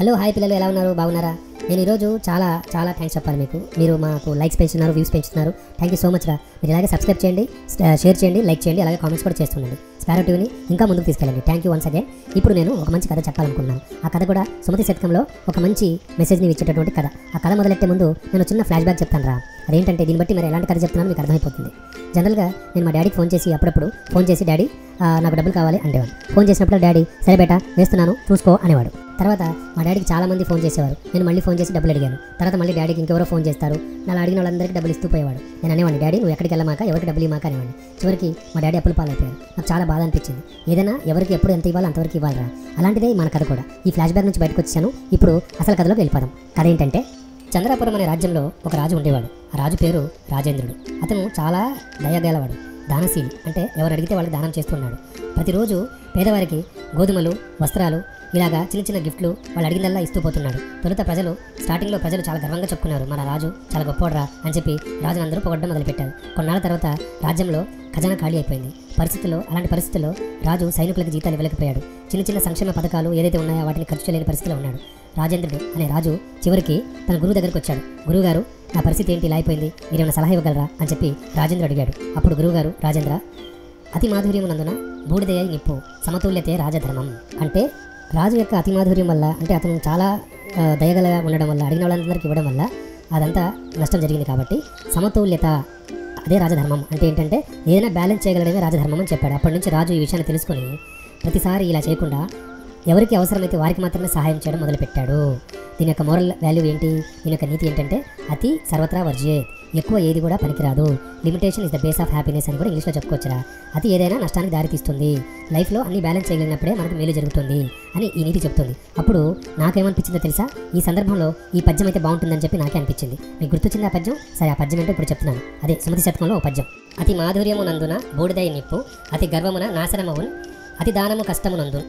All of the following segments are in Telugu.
హలో హాయ్ పిల్లలు, ఎలా ఉన్నారు? బాగున్నారా? నేను ఈరోజు చాలా థ్యాంక్స్ చెప్పాలి మీకు. మీరు మాకు లైక్స్ పెంచుతున్నారు, వ్యూస్ పెంచుతున్నారు. థ్యాంక్ యూ సో మచ్ రా. మీరు ఇలాగే సబ్స్క్రైబ్ చేయండి, షేర్ చేయండి, లైక్ చేయండి, అలాగే కామెంట్స్ కూడా చేస్తుండండి. స్పారో టీవీని ఇంకా ముందుకు తీసుకెళ్ళండి. Thank you once again. ఇప్పుడు నేను ఒక మంచి కథ చెప్పాలనుకున్నాను. ఆ కథ కూడా సుమతి శతకంలో ఒక మంచి మెసేజ్ని ఇచ్చేటటువంటి కథ. ఆ కథ మొదలెట్టే ముందు నేను చిన్న ఫ్లాష్ బ్యాక్ చెప్తాను రా. అదేంటంటే దీన్ని బట్టి మరి ఎలాంటి కథ చెప్తున్నానో మీకు అర్థమైపోతుంది. జనరల్గా నేను మా డాడీకి ఫోన్ చేసి అప్పుడప్పుడు డాడీ నాకు డబ్బులు కావాలి అనేవాడు. ఫోన్ చేసినప్పుడు డాడీ సరే బేటా వేస్తున్నాను చూసుకో అనేవాడు. తర్వాత మా డాడీకి చాలామంది ఫోన్ చేసేవారు. నేను మళ్ళీ ఫోన్ చేసి డబ్బులు అడిగాను. తర్వాత మళ్ళీ డాడీకి ఇంకెవరో ఫోన్ చేస్తారు. అలా అడిగిన వాళ్ళందరికీ డబ్బులు ఇస్తూ పోయేవాడు. నేను అనేవాడిని, డాడీ నువ్వు ఎక్కడికి వెళ్ళమాక, ఎవరికి డబ్బులు ఇవ్వమాక అనేవాడిని. చివరికి మా డాడీ అప్పులు పాలైపోయారు. నాకు చాలా బాధ అనిపించింది. ఏదైనా ఎవరికి ఎప్పుడు ఎంత ఇవ్వాలో అంతవరకు ఇవ్వాలరా. అలాంటిదే మన కథ కూడా. ఈ ఫ్లాష్ బ్యాక్ నుంచి బయటకు వచ్చాను. ఇప్పుడు అసలు కథలోకి వెళ్ళిపోదాం. కథ ఏంటంటే, చంద్రాపురం అనే రాజ్యంలో ఒక రాజు ఉండేవాడు. ఆ రాజు పేరు రాజేంద్రుడు. అతను చాలా దయగలవాడు, దానశీలి. అంటే ఎవరు అడిగితే వాళ్ళకి దానం చేస్తున్నాడు. ప్రతిరోజు పేదవారికి గోధుమలు, వస్త్రాలు, ఇలాగా చిన్న చిన్న గిఫ్ట్లు వాళ్ళు అడిగిందల్లా ఇస్తూ పోతున్నాడు. తొలుత స్టార్టింగ్లో ప్రజలు చాలా గర్వంగా చెప్పుకున్నారు, మన రాజు చాలా గొప్పోడ్రా అని చెప్పి రాజును అందరూ పొగడ్డం మొదలుపెట్టారు. కొన్నాళ్ళ తర్వాత రాజ్యంలో ఖజానా ఖాళీ అయిపోయింది. అలాంటి పరిస్థితుల్లో రాజు సైనికులకు జీతాలు ఇవ్వలేకపోయాడు. చిన్న చిన్న సంక్షేమ పథకాలు ఏదైతే ఉన్నాయో వాటిని ఖర్చు చేయలేని పరిస్థితిలో ఉన్నాడు. రాజేంద్రుడు అనే రాజు చివరికి తన గురువు దగ్గరికి వచ్చాడు. గురువుగారు, నా పరిస్థితి ఏంటి ఇలా అయిపోయింది, మీరేమైనా సలహా ఇవ్వగలరా అని చెప్పి రాజేంద్రుడు అడిగాడు. అప్పుడు గురువుగారు, రాజేంద్ర, అతి మాధుర్యమునందున బూడిదయ్య నిప్పు, సమతుల్యతే రాజధర్మం. అంటే రాజు యొక్క అతి మాధుర్యం వల్ల, అంటే అతను చాలా దయగల ఉండడం వల్ల, అడిగిన వాళ్ళందరికీ ఇవ్వడం వల్ల అదంతా నష్టం జరిగింది. కాబట్టి సమతుల్యత అదే రాజధర్మం. అంటే ఏంటంటే ఏదైనా బ్యాలెన్స్ చేయగలడమే రాజధర్మం అని చెప్పాడు. అప్పటి నుంచి రాజు ఈ విషయాన్ని తెలుసుకొని ప్రతిసారి ఇలా చేయకుండా ఎవరికి అవసరమైతే వారికి మాత్రమే సహాయం చేయడం మొదలుపెట్టాడు. దీని యొక్క మోరల్ వాల్యూ ఏంటి, దీని యొక్క నీతి ఏంటంటే, అతి సర్వత్రా వర్జ్యే, ఎక్కువ ఏది కూడా పనికిరాదు. Limitation is the base of happiness అని కూడా ఇంగ్లీష్లో చెప్పుకోవచ్చురా. అతి ఏదైనా నష్టానికి దారితీస్తుంది. లైఫ్లో అన్ని బ్యాలెన్స్ చేయగలిగినప్పుడే మనకు మేలు జరుగుతుంది అని ఈ నీతి చెప్తుంది. అప్పుడు నాకేమనిపించిందో తెలుసా, ఈ సందర్భంలో ఈ పద్యం అయితే బాగుంటుందని చెప్పి నాకే అనిపించింది. మీకు గుర్తొచ్చింది ఆ పద్యం? సరే, ఆ పద్యం ఏంటో ఇప్పుడు చెప్తున్నాను. అదే సుమతి శతకంలో ఓ పద్యం. అతి మాధుర్యమునందున బూడిదై నిప్పు, అతి గర్వమున నాశనమవున్, అతి దానము కష్టమునందు.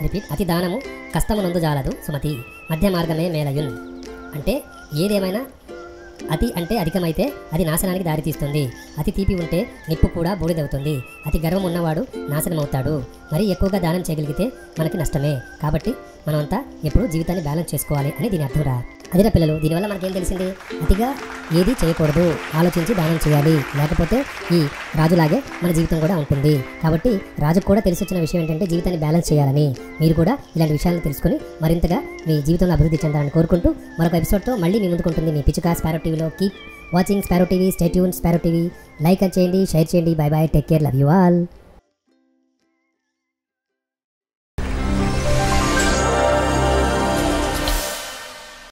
రిపీట్, అతి దానము కష్టమునందు జాలదు సుమతి, మధ్య మార్గమే మేలయున్. అంటే ఏదేమైనా అతి అంటే అధికమైతే అది నాశనానికి దారితీస్తుంది. అతి తీపి ఉంటే నిప్పు కూడా బూడిదవుతుంది. అతి గర్వం ఉన్నవాడు నాశనం అవుతాడు. మరీ ఎక్కువగా దానం చేయగలిగితే మనకి నష్టమే. కాబట్టి మనమంతా ఎప్పుడు జీవితాన్ని బ్యాలెన్స్ చేసుకోవాలి అని దీని అర్థం రా. అదేనా పిల్లలు, దీనివల్ల మనకేం తెలిసింది? అతిగా ఏది చేయకూడదు, ఆలోచించి దానం చేయాలి. లేకపోతే ఈ రాజులాగే మన జీవితం కూడా ఉంటుంది. కాబట్టి రాజుకు కూడా తెలిసి వచ్చిన విషయం ఏంటంటే జీవితాన్ని బ్యాలెన్స్ చేయాలని. మీరు కూడా ఇలాంటి విషయాలను తెలుసుకుని మరింతగా మీ జీవితంలో అభివృద్ధి చెందాలని కోరుకుంటూ మరొక ఎపిసోడ్తో మళ్ళీ మీ ముందుకుంటుంది మీ పిచ్చుక స్పారో టీవీలో. Keep watching sparrow TV, stay tune sparrow TV. Like చేయండి, షేర్ చేయండి. By by, take care, love you all.